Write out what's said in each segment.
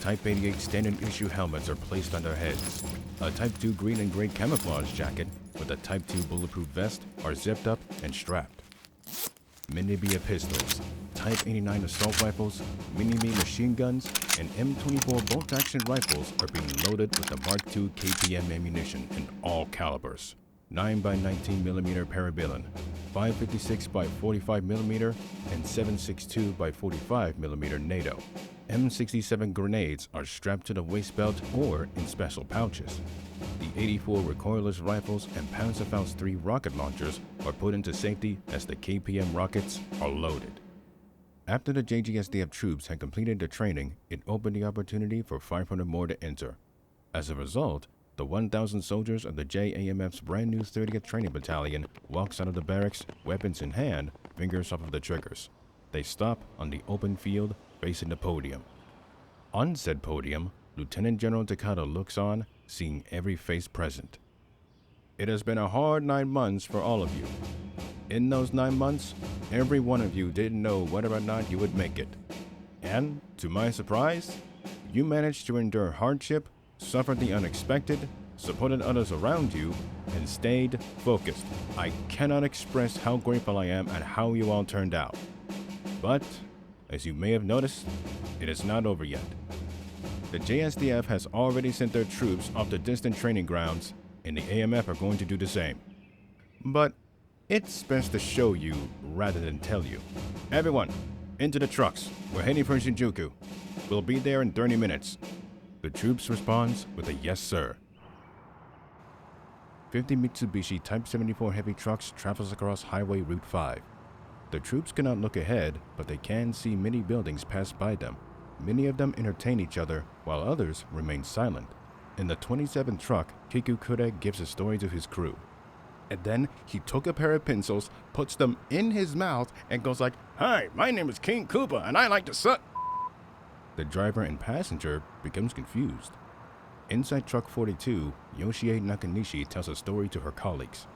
Type 88 standard issue helmets are placed on their heads. A Type 2 green and gray camouflage jacket with a Type 2 bulletproof vest are zipped up and strapped. Mini-BA pistols, Type 89 assault rifles, mini-me machine guns, and M24 bolt-action rifles are being loaded with the Mark II KPM ammunition in all calibers. 9x19mm Parabellum, 556x45mm, and 762x45mm NATO. M67 grenades are strapped to the waist belt or in special pouches. The 84 recoilless rifles and Panzerfaust 3 rocket launchers are put into safety as the KPM rockets are loaded. After the JGSDF troops had completed their training, it opened the opportunity for 500 more to enter. As a result, the 1,000 soldiers of the JAMF's brand new 30th Training Battalion walks out of the barracks, weapons in hand, fingers off of the triggers. They stop on the open field facing the podium. On said podium, Lieutenant General Takata looks on, seeing every face present. It has been a hard 9 months for all of you. In those 9 months, every one of you didn't know whether or not you would make it. And, to my surprise, you managed to endure hardship, suffered the unexpected, supported others around you, and stayed focused. I cannot express how grateful I am at how you all turned out. But, as you may have noticed, it is not over yet. The JSDF has already sent their troops off to distant training grounds, and the AMF are going to do the same. But it's best to show you rather than tell you. Everyone, into the trucks. We're heading for Shinjuku. We'll be there in 30 minutes. The troops responds with a yes, sir. 50 Mitsubishi Type 74 heavy trucks travels across Highway Route 5. The troops cannot look ahead, but they can see many buildings pass by them. Many of them entertain each other, while others remain silent. In the 27th truck, Kikukure gives a story to his crew. And then he took a pair of pencils, puts them in his mouth, and goes like, "Hi, my name is King Koopa, and I like to suck." The driver and passenger becomes confused. Inside truck 42, Yoshie Nakanishi tells a story to her colleagues.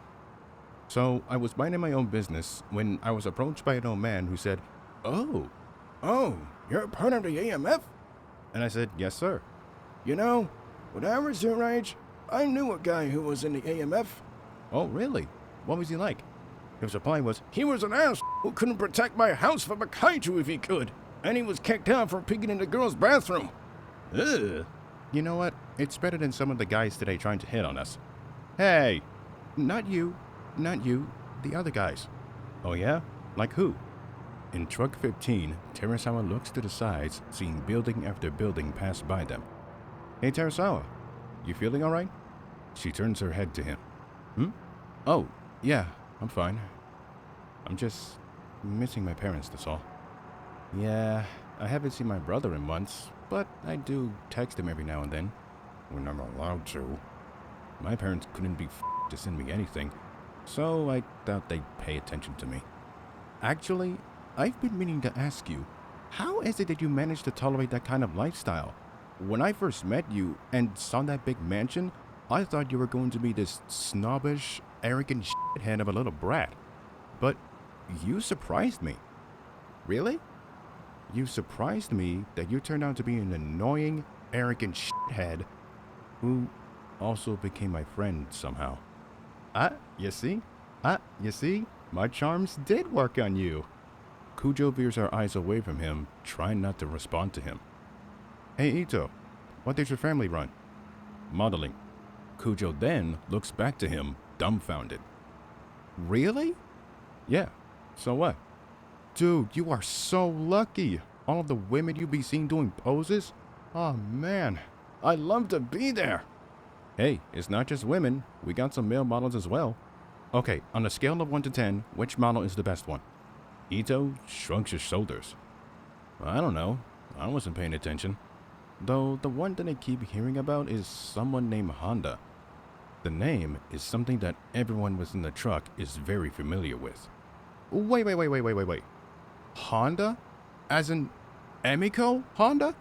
So, I was minding my own business when I was approached by an old man who said, Oh, you're part of the AMF? And I said, yes, sir. You know, when I was your age, I knew a guy who was in the AMF. Oh, really? What was he like? His reply was, he was an ass who couldn't protect my house from a kaiju if he could, and he was kicked out for peeking in the girl's bathroom. Ugh. You know what? It's better than some of the guys today trying to hit on us. Hey, not you, the other guys. Oh yeah? Like who? In truck 15, Terasawa looks to the sides, seeing building after building pass by them. Hey Terasawa, you feeling alright? She turns her head to him. Oh, yeah, I'm fine. I'm just missing my parents, that's all. Yeah, I haven't seen my brother in months, but I do text him every now and then, when I'm allowed to. My parents couldn't be to send me anything, so I doubt they'd pay attention to me. Actually, I've been meaning to ask you, how is it that you managed to tolerate that kind of lifestyle? When I first met you and saw that big mansion, I thought you were going to be this snobbish, arrogant shithead of a little brat. But you surprised me. Really? You surprised me that you turned out to be an annoying, arrogant shithead who also became my friend somehow. You see? My charms did work on you. Kujo veers her eyes away from him, trying not to respond to him. Hey Ito, what does your family run? Modeling. Kujo then looks back to him, dumbfounded. Really? Yeah, so what? Dude, you are so lucky. All of the women you be seen doing poses? Oh man, I'd love to be there. Hey, it's not just women. We got some male models as well. Okay, on a scale of 1 to 10, which model is the best one? Ito shrugs his shoulders. I don't know. I wasn't paying attention. Though the one that I keep hearing about is someone named Honda. The name is something that everyone within the truck is very familiar with. Wait. Honda? As in Emiko Honda?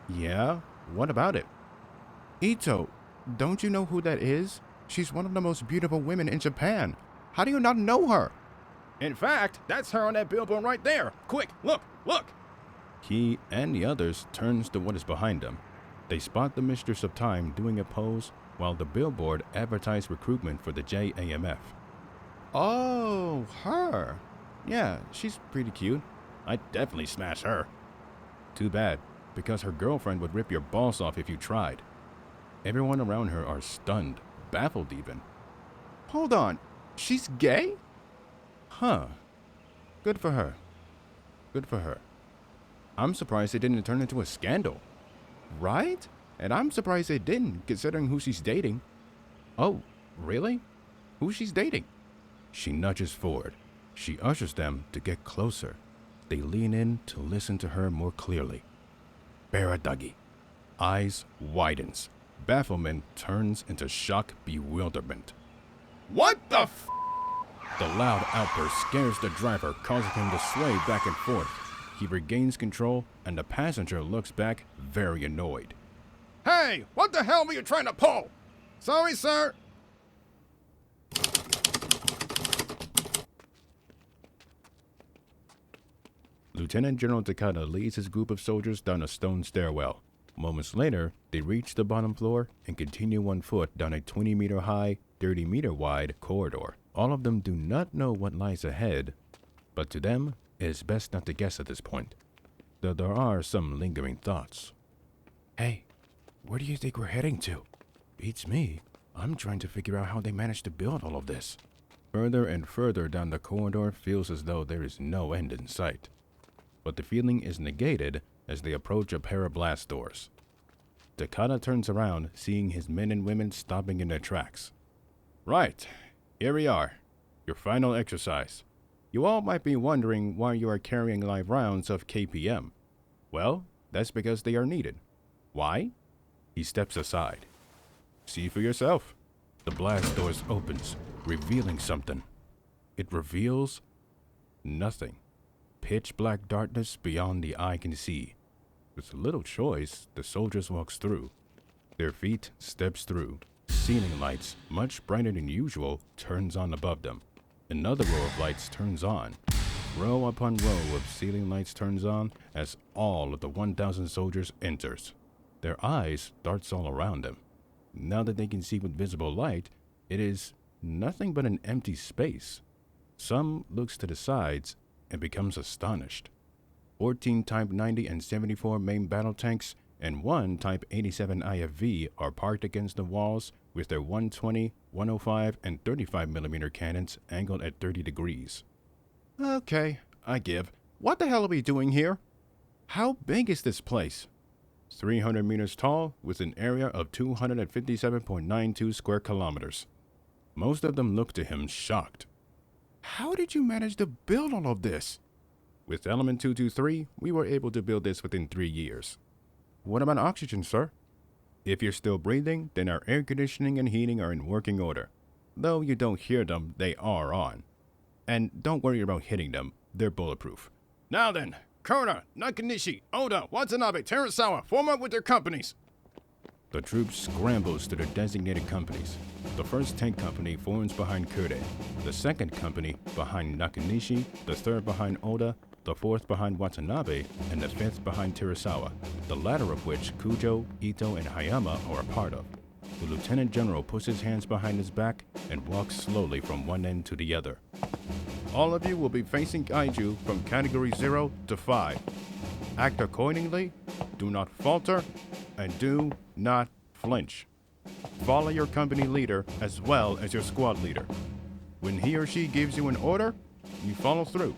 Yeah, what about it? Ito, don't you know who that is? She's one of the most beautiful women in Japan. How do you not know her? In fact, that's her on that billboard right there. Quick, look! He and the others turns to what is behind them. They spot the Mistress of Time doing a pose while the billboard advertised recruitment for the JAMF. Oh, her. Yeah, she's pretty cute. I'd definitely smash her. Too bad, because her girlfriend would rip your balls off if you tried. Everyone around her are stunned, baffled even. Hold on, she's gay? Huh. Good for her. Good for her. I'm surprised it didn't turn into a scandal. Right? And I'm surprised it didn't, considering who she's dating. Oh, really? Who she's dating? She nudges forward. She ushers them to get closer. They lean in to listen to her more clearly. Baradagi. Eyes widens. Bafflement turns into shock bewilderment. What the f? The loud outburst scares the driver, causing him to sway back and forth. He regains control, and the passenger looks back, very annoyed. Hey, what the hell were you trying to pull? Sorry, sir. Lieutenant General Takada leads his group of soldiers down a stone stairwell. Moments later, they reach the bottom floor and continue on foot down a 20-meter high, 30-meter wide corridor. All of them do not know what lies ahead, but to them, it is best not to guess at this point, though there are some lingering thoughts. Hey, where do you think we're heading to? Beats me. I'm trying to figure out how they managed to build all of this. Further and further down the corridor feels as though there is no end in sight. But the feeling is negated as they approach a pair of blast doors. Takada turns around, seeing his men and women stopping in their tracks. Right, here we are. Your final exercise. You all might be wondering why you are carrying live rounds of KPM. Well, that's because they are needed. Why? He steps aside. See for yourself. The blast doors opens, revealing something. It reveals nothing. Pitch black darkness beyond the eye can see. With little choice, the soldiers walks through. Their feet steps through. Ceiling lights, much brighter than usual, turns on above them. Another row of lights turns on. Row upon row of ceiling lights turns on as all of the 1,000 soldiers enters. Their eyes darts all around them. Now that they can see with visible light, it is nothing but an empty space. Some looks to the sides and becomes astonished. 14 Type 90 and 74 main battle tanks and 1 Type 87 IFV are parked against the walls with their 120, 105, and 35mm cannons angled at 30 degrees. Okay, I give. What the hell are we doing here? How big is this place? 300 meters tall with an area of 257.92 square kilometers. Most of them look to him shocked. How did you manage to build all of this? With Element 223, we were able to build this within 3 years. What about oxygen, sir? If you're still breathing, then our air conditioning and heating are in working order. Though you don't hear them, they are on. And don't worry about hitting them, they're bulletproof. Now then, Kona, Nakanishi, Oda, Watanabe, Terasawa, form up with their companies. The troops scrambles to their designated companies. The first tank company forms behind Kure, the second company behind Nakanishi, the third behind Oda, the fourth behind Watanabe, and the fifth behind Terasawa, the latter of which Kujo, Ito, and Hayama are a part of. The lieutenant general puts his hands behind his back and walks slowly from one end to the other. All of you will be facing Kaiju from Category 0 to 5. Act accordingly, do not falter, and do not flinch. Follow your company leader as well as your squad leader. When he or she gives you an order, you follow through.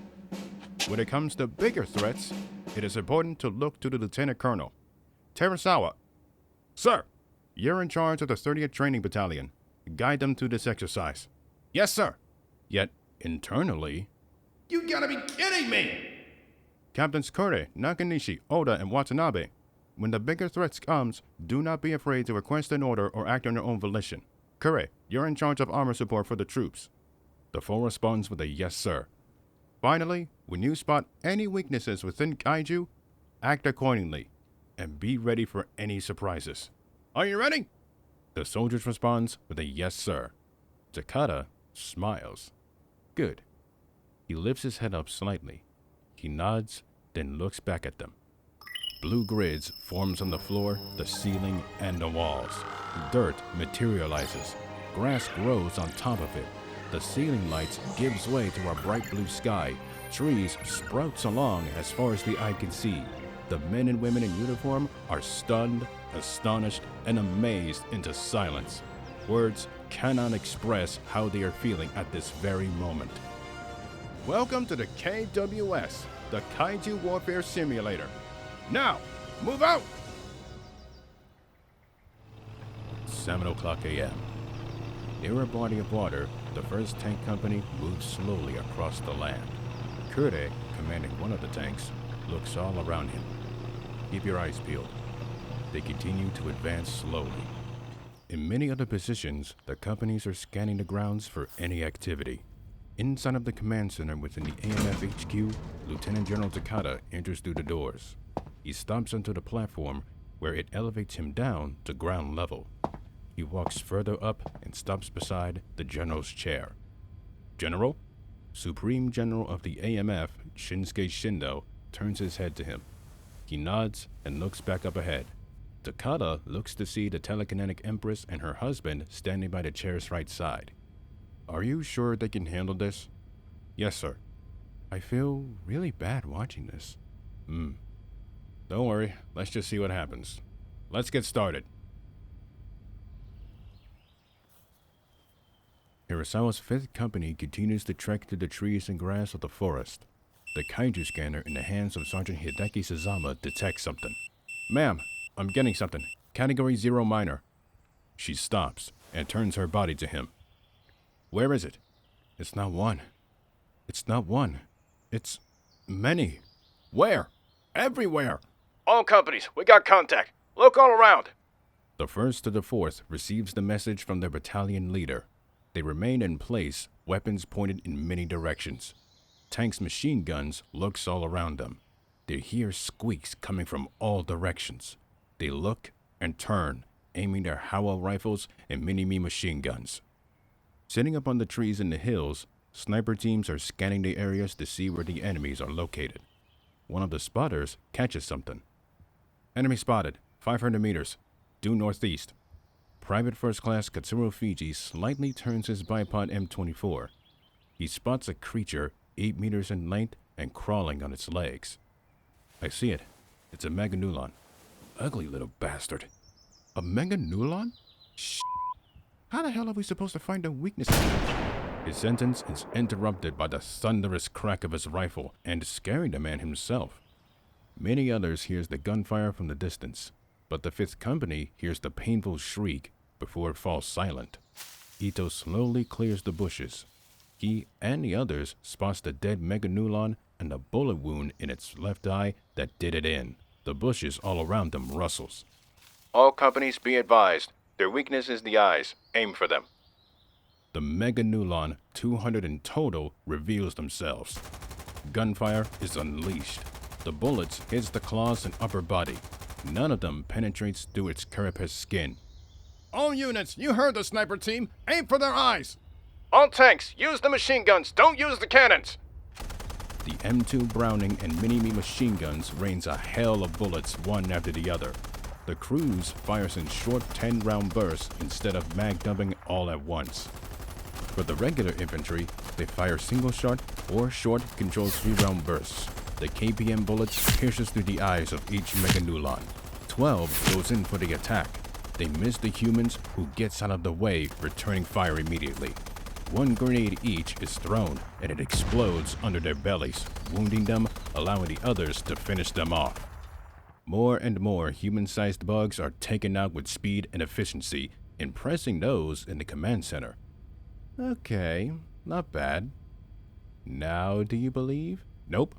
When it comes to bigger threats, it is important to look to the Lieutenant Colonel. Terasawa. Sir, you're in charge of the 30th Training Battalion. Guide them through this exercise. Yes, sir. Yet, internally... You gotta be kidding me! Captains Kure, Nakanishi, Oda, and Watanabe. When the bigger threats comes, do not be afraid to request an order or act on your own volition. Kure, you're in charge of armor support for the troops. The four responds with a yes, sir. Finally, when you spot any weaknesses within Kaiju, act accordingly, and be ready for any surprises. Are you ready? The soldiers responds with a yes, sir. Takada smiles. Good. He lifts his head up slightly. He nods, then looks back at them. Blue grids forms on the floor, the ceiling, and the walls. Dirt materializes. Grass grows on top of it. The ceiling lights gives way to a bright blue sky. Trees sprouts along as far as the eye can see. The men and women in uniform are stunned, astonished, and amazed into silence. Words cannot express how they are feeling at this very moment. Welcome to the KWS, the Kaiju Warfare Simulator. Now, move out! 7:00 a.m. Near a body of water, the first tank company moves slowly across the land. Kure, commanding one of the tanks, looks all around him. Keep your eyes peeled. They continue to advance slowly. In many other positions, the companies are scanning the grounds for any activity. Inside of the command center within the AMF HQ, Lieutenant General Takada enters through the doors. He stomps onto the platform, where it elevates him down to ground level. He walks further up and stops beside the general's chair. General? Supreme General of the AMF, Shinsuke Shindo, turns his head to him. He nods and looks back up ahead. Takada looks to see the telekinetic empress and her husband standing by the chair's right side. Are you sure they can handle this? Yes, sir. I feel really bad watching this. Don't worry, let's just see what happens. Let's get started. Hirasawa's 5th company continues to trek through the trees and grass of the forest. The Kaiju scanner in the hands of Sergeant Hideki Suzama detects something. Ma'am, I'm getting something. Category 0 minor. She stops and turns her body to him. Where is it? It's not one. It's not one. It's many. Where? Everywhere. All companies, we got contact. Look all around. The 1st to the 4th receives the message from their battalion leader. They remain in place, weapons pointed in many directions. Tanks' machine guns looks all around them. They hear squeaks coming from all directions. They look and turn, aiming their Howa rifles and mini-me machine guns. Sitting up on the trees in the hills, sniper teams are scanning the areas to see where the enemies are located. One of the spotters catches something. Enemy spotted, 500 meters, due northeast. Private First Class Katsuro Fiji slightly turns his bipod M24. He spots a creature 8 meters in length and crawling on its legs. I see it. It's a Meganulon. Ugly little bastard. A Meganulon? Shh. How the hell are we supposed to find a weakness? His sentence is interrupted by the thunderous crack of his rifle and scaring the man himself. Many others hears the gunfire from the distance, but the 5th company hears the painful shriek before it falls silent. Ito slowly clears the bushes. He and the others spots the dead Meganulon and the bullet wound in its left eye that did it in. The bushes all around them rustles. All companies be advised. Their weakness is the eyes. Aim for them. The Meganulon, 200 in total, reveals themselves. Gunfire is unleashed. The bullets hits the claws and upper body. None of them penetrates through its carapace skin. All units, you heard the sniper team. Aim for their eyes. All tanks, use the machine guns. Don't use the cannons. The M2 Browning and mini-me machine guns rains a hail of bullets one after the other. The cruise fires in short 10-round bursts instead of mag-dumping all at once. For the regular infantry, they fire single shot or short controlled 3-round bursts. The KPM bullets pierces through the eyes of each Meganulon. 12 goes in for the attack. They miss the humans, who gets out of the way, returning fire immediately. 1 grenade each is thrown, and it explodes under their bellies, wounding them, allowing the others to finish them off. More and more human-sized bugs are taken out with speed and efficiency, impressing those in the command center. Okay, not bad. Now do you believe? Nope.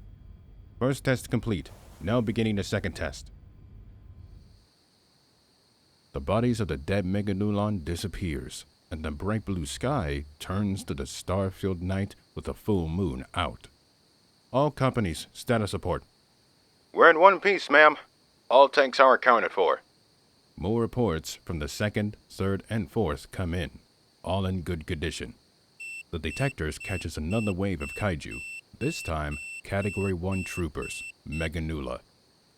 First test complete. Now beginning the second test. The bodies of the dead Meganulon disappears, and the bright blue sky turns to the star-filled night with the full moon out. All companies, status report. We're in one piece, ma'am. All tanks are accounted for. More reports from the 2nd, 3rd, and 4th come in, all in good condition. The detectors catches another wave of kaiju, this time Category 1 troopers, Meganula.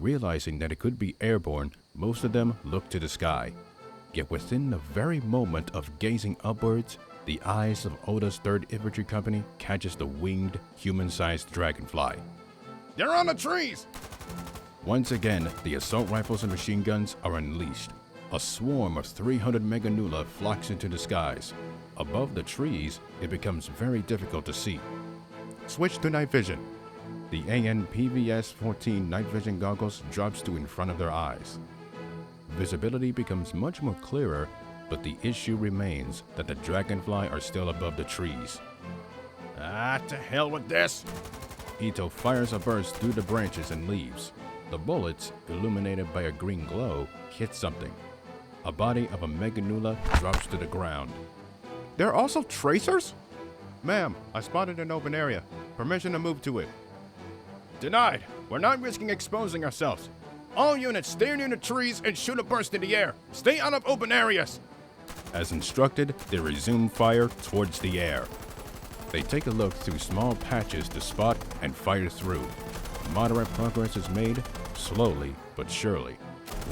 Realizing that it could be airborne, most of them look to the sky. Yet within the very moment of gazing upwards, the eyes of Oda's 3rd Infantry Company catches the winged, human-sized dragonfly. They're on the trees! Once again, the assault rifles and machine guns are unleashed. A swarm of 300 meganula flocks into the skies. Above the trees, it becomes very difficult to see. Switch to night vision. The AN-PVS-14 night vision goggles drops to in front of their eyes. Visibility becomes much more clearer, but the issue remains that the dragonfly are still above the trees. To hell with this! Ito fires a burst through the branches and leaves. The bullets, illuminated by a green glow, hit something. A body of a meganula drops to the ground. They're also tracers? Ma'am, I spotted an open area. Permission to move to it. Denied. We're not risking exposing ourselves. All units stay near the trees and shoot a burst in the air. Stay out of open areas. As instructed, they resume fire towards the air. They take a look through small patches to spot and fire through. Moderate progress is made, slowly but surely.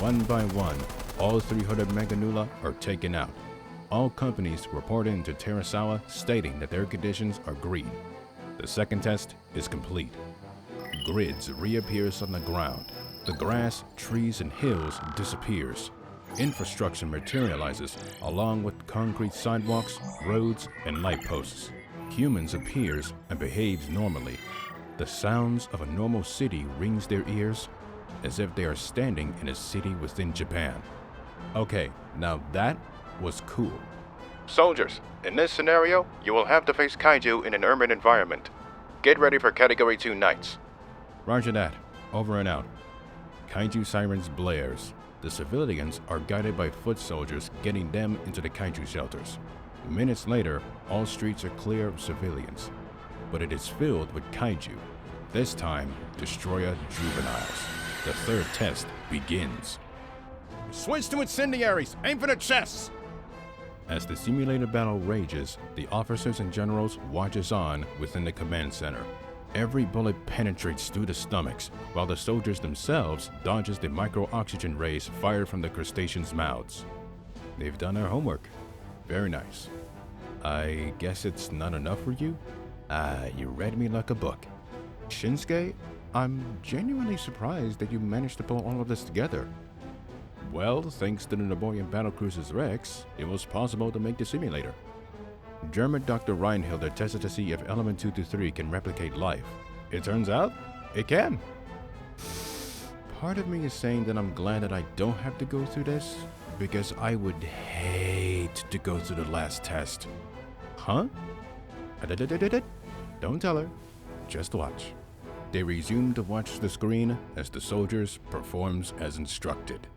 One by one, all 300 meganula are taken out. All companies report in to Terasawa stating that their conditions are green. The second test is complete. Grids reappears on the ground. The grass, trees, and hills disappears. Infrastructure materializes along with concrete sidewalks, roads, and light posts. Humans appears and behaves normally. The sounds of a normal city rings their ears as if they are standing in a city within Japan. Okay, now that was cool. Soldiers, in this scenario, you will have to face Kaiju in an urban environment. Get ready for Category 2 nights. Roger that. Over and out. Kaiju sirens blares. The civilians are guided by foot soldiers getting them into the Kaiju shelters. Minutes later, all streets are clear of civilians. But it is filled with Kaiju. This time, Destroyer juveniles. The third test begins. Switch to incendiaries. Aim for the chests. As the simulated battle rages, the officers and generals watches on within the command center. Every bullet penetrates through the stomachs, while the soldiers themselves dodges the micro-oxygen rays fired from the crustaceans' mouths. They've done their homework. Very nice. I guess it's not enough for you? You read me like a book. Shinsuke, I'm genuinely surprised that you managed to pull all of this together. Well, thanks to the Naboyan Battlecruiser's Rex, it was possible to make the simulator. German Dr. Reinhilder tested to see if Element 223 can replicate life. It turns out, it can. Part of me is saying that I'm glad that I don't have to go through this, because I would hate to go through the last test. Huh? Don't tell her. Just watch. They resume to watch the screen as the soldiers performs as instructed.